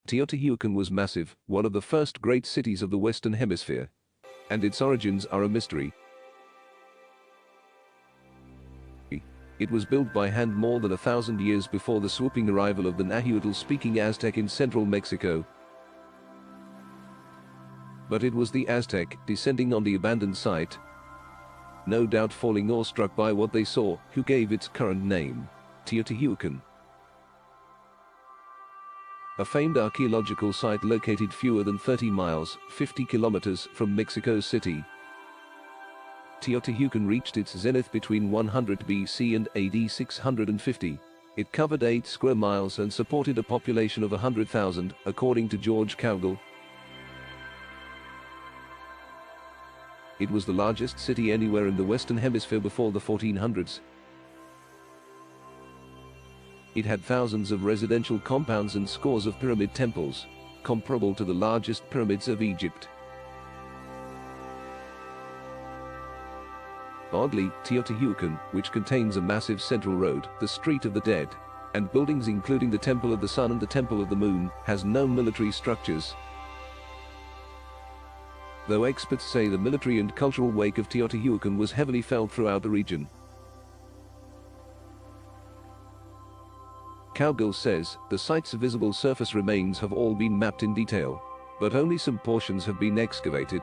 Teotihuacan was massive, one of the first great cities of the Western Hemisphere. And its origins are a mystery. It was built by hand more than 1,000 years before the swooping arrival of the Nahuatl-speaking Aztec in central Mexico. But it was the Aztec, descending on the abandoned site, no doubt falling awestruck by what they saw, who gave its current name, Teotihuacan. A famed archaeological site located fewer than 30 miles, 50 kilometers, from Mexico City. Teotihuacan reached its zenith between 100 BC and AD 650. It covered 8 square miles and supported a population of 100,000, according to George Cowgill. It was the largest city anywhere in the Western Hemisphere before the 1400s. It had thousands of residential compounds and scores of pyramid temples, comparable to the largest pyramids of Egypt. Oddly, Teotihuacan, which contains a massive central road, the Street of the Dead, and buildings including the Temple of the Sun and the Temple of the Moon, has no military structures. Though experts say the military and cultural wake of Teotihuacan was heavily felt throughout the region. Cowgill says, the site's visible surface remains have all been mapped in detail, but only some portions have been excavated.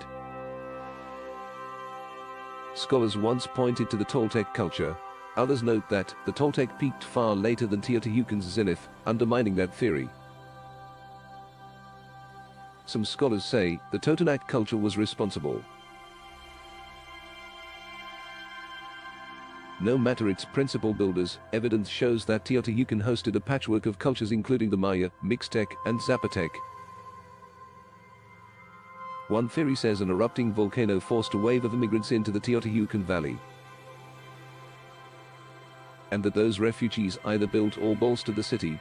Scholars once pointed to the Toltec culture. Others note that the Toltec peaked far later than Teotihuacan's zenith, undermining that theory. Some scholars say the Totonac culture was responsible. No matter its principal builders, evidence shows that Teotihuacan hosted a patchwork of cultures including the Maya, Mixtec, and Zapotec. One theory says an erupting volcano forced a wave of immigrants into the Teotihuacan Valley, and that those refugees either built or bolstered the city.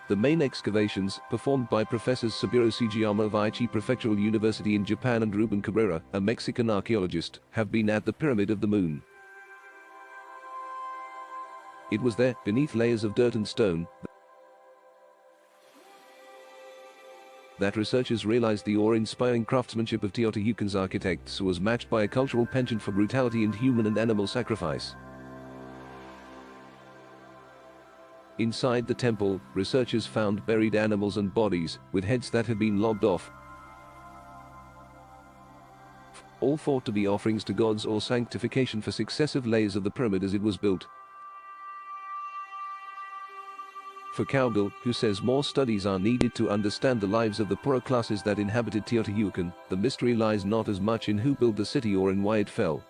The main excavations, performed by Professors Saburo Sugiyama of Aichi Prefectural University in Japan and Ruben Cabrera, a Mexican archaeologist, have been at the Pyramid of the Moon. It was there, beneath layers of dirt and stone, that researchers realized the awe-inspiring craftsmanship of Teotihuacan's architects was matched by a cultural penchant for brutality and human and animal sacrifice. Inside the temple, researchers found buried animals and bodies, with heads that had been lopped off, all thought to be offerings to gods or sanctification for successive layers of the pyramid as it was built. For Cowgill, who says more studies are needed to understand the lives of the poorer classes that inhabited Teotihuacan, the mystery lies not as much in who built the city or in why it fell,